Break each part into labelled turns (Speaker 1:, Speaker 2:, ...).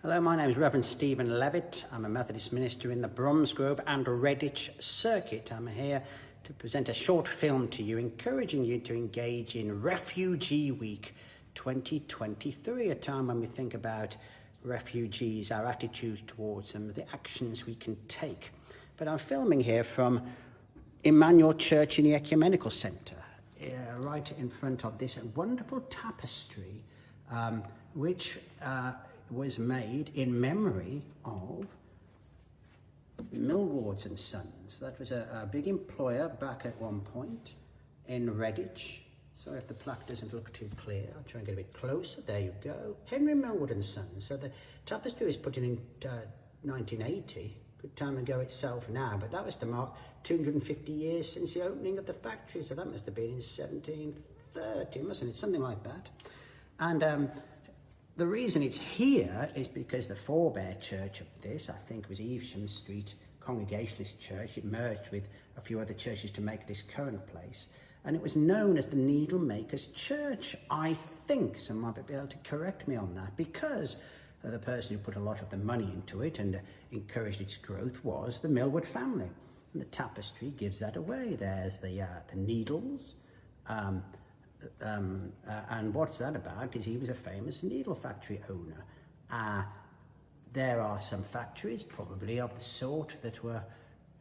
Speaker 1: Hello, my name is Reverend Stephen Levitt. I'm a Methodist minister in the Bromsgrove and Redditch circuit. I'm here to present a short film to you, encouraging you to engage in Refugee Week 2023, a time when we think about refugees, our attitudes towards them, the actions we can take. But I'm filming here from Emmanuel Church in the Ecumenical Centre, right in front of this wonderful tapestry, which was made in memory of Millwards and Sons. That was a big employer back at one point in Redditch. So if the plaque doesn't look too clear, I'll try and get a bit closer. There you go. Henry Millward and Sons. So the tapestry was put in 1980. Good time ago itself now, but that was to mark 250 years since the opening of the factory. So that must have been in 1730, mustn't it? Something like that. And the reason it's here is because the forebear church of this, I think, was Evesham Street Congregationalist Church. It merged with a few other churches to make this current place. And it was known as the Needlemakers' Church, I think. Someone might be able to correct me on that, because the person who put a lot of the money into it and encouraged its growth was the Millward family. And the tapestry gives that away. There's the needles. And what's that about is he was a famous needle factory owner. There are some factories, probably of the sort that were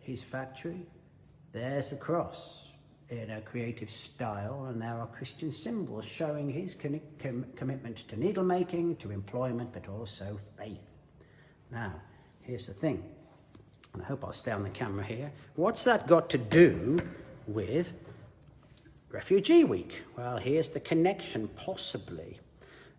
Speaker 1: his factory. There's the cross in a creative style, and there are Christian symbols showing his commitment to needle making, to employment, but also faith. Now, here's the thing, and I hope I'll stay on the camera here. What's that got to do with Refugee Week? Well, here's the connection, possibly.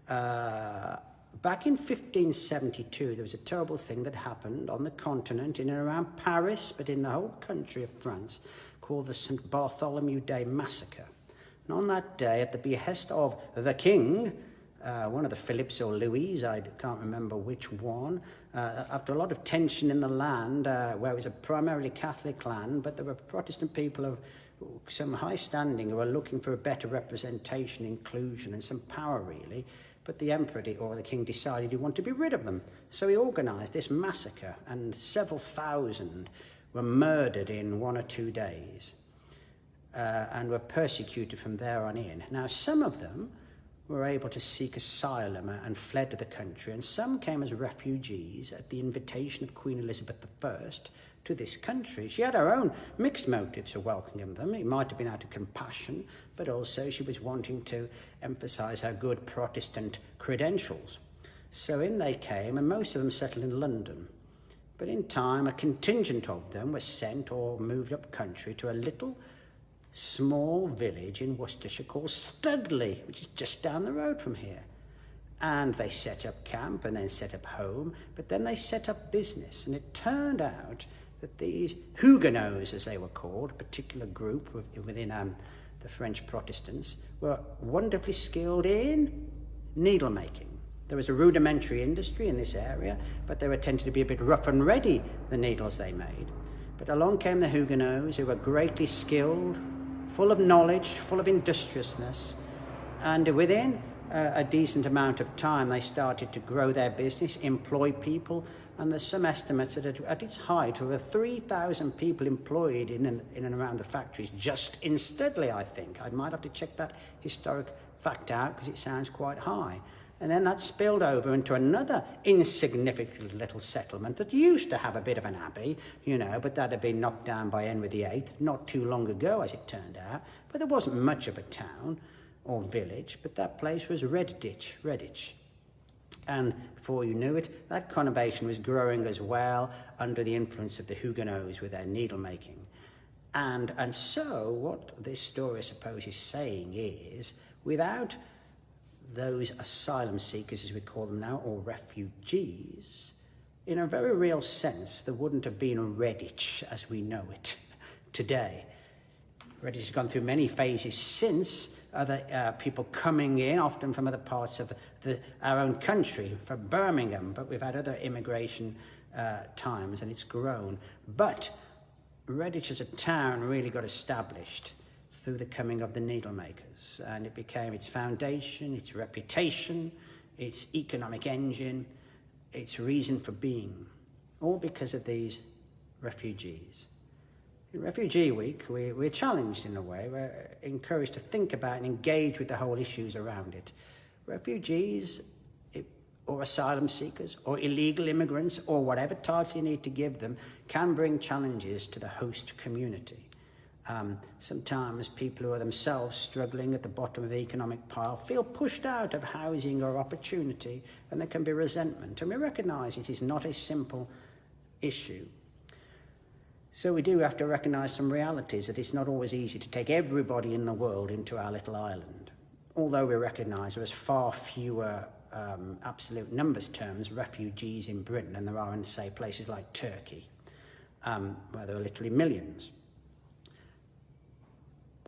Speaker 1: Back in 1572, there was a terrible thing that happened on the continent, in and around Paris, but in the whole country of France, called the St. Bartholomew Day Massacre. And on that day, at the behest of the king, one of the Philips or Louis, I can't remember which one, after a lot of tension in the land, where it was a primarily Catholic land, but there were Protestant people of some high standing who were looking for a better representation, inclusion, and some power, really. But the emperor or the king decided he wanted to be rid of them. So he organised this massacre, and several thousand were murdered in 1 or 2 days and were persecuted from there on in. Now, some of them were able to seek asylum and fled to the country, and some came as refugees at the invitation of Queen Elizabeth I to this country. She had her own mixed motives for welcoming them. It might have been out of compassion, but also she was wanting to emphasise her good Protestant credentials. So in they came, and most of them settled in London. But in time, a contingent of them was sent or moved up country to a little small village in Worcestershire called Studley, which is just down the road from here. And they set up camp and then set up home, but then they set up business. And it turned out that these Huguenots, as they were called, a particular group within the French Protestants, were wonderfully skilled in needle making. There was a rudimentary industry in this area, but they were tended to be a bit rough and ready, the needles they made. But along came the Huguenots, who were greatly skilled, full of knowledge, full of industriousness, and within a decent amount of time, they started to grow their business, employ people, and there's some estimates that at its height, over 3,000 people employed in and around the factories, just in Studley, I think. I might have to check that historic fact out, because it sounds quite high. And then that spilled over into another insignificant little settlement that used to have a bit of an abbey, but that had been knocked down by Henry VIII not too long ago, as it turned out. But there wasn't much of a town or village, but that place was Redditch. And before you knew it, that conurbation was growing as well under the influence of the Huguenots with their needle making. And so what this story, I suppose, is saying is, without those asylum seekers, as we call them now, or refugees, in a very real sense, there wouldn't have been a Redditch as we know it today. Redditch has gone through many phases since, other people coming in, often from other parts of our own country, from Birmingham, but we've had other immigration times, and it's grown. But Redditch as a town really got established through the coming of the needlemakers, and it became its foundation, its reputation, its economic engine, its reason for being, all because of these refugees. In Refugee Week, we're challenged in a way. We're encouraged to think about and engage with the whole issues around it. Refugees, or asylum seekers, or illegal immigrants, or whatever title you need to give them, can bring challenges to the host community. Sometimes people who are themselves struggling at the bottom of the economic pile feel pushed out of housing or opportunity, and there can be resentment. And we recognise it is not a simple issue. So we do have to recognise some realities, that it's not always easy to take everybody in the world into our little island. Although we recognise there is far fewer absolute numbers terms refugees in Britain than there are in, say, places like Turkey, where there are literally millions.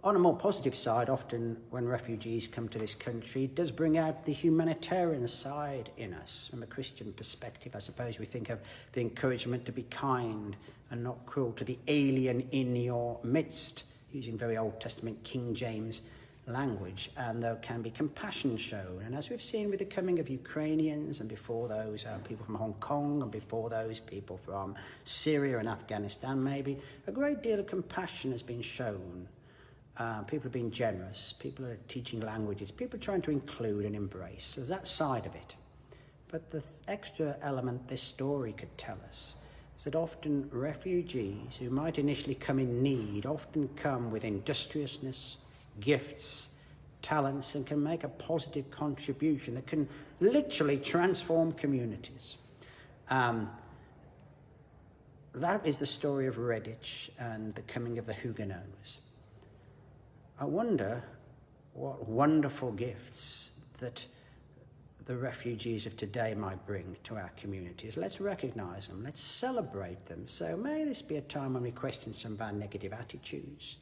Speaker 1: On a more positive side, often when refugees come to this country, it does bring out the humanitarian side in us. From a Christian perspective, I suppose we think of the encouragement to be kind and not cruel to the alien in your midst, using very Old Testament King James language, and there can be compassion shown. And as we've seen with the coming of Ukrainians, and before those people from Hong Kong, and before those people from Syria and Afghanistan maybe, a great deal of compassion has been shown. People are being generous, people are teaching languages, people are trying to include and embrace. So there's that side of it. But the extra element this story could tell us is that often refugees who might initially come in need often come with industriousness, gifts, talents, and can make a positive contribution that can literally transform communities. That is the story of Redditch and the coming of the Huguenots. I wonder what wonderful gifts that the refugees of today might bring to our communities. Let's recognise them, let's celebrate them. So may this be a time when we question some of our negative attitudes,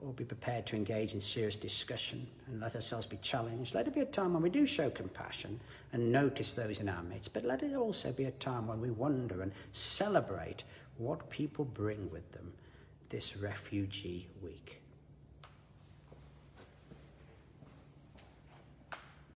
Speaker 1: or be prepared to engage in serious discussion and let ourselves be challenged. Let it be a time when we do show compassion and notice those in our midst, but let it also be a time when we wonder and celebrate what people bring with them this Refugee Week.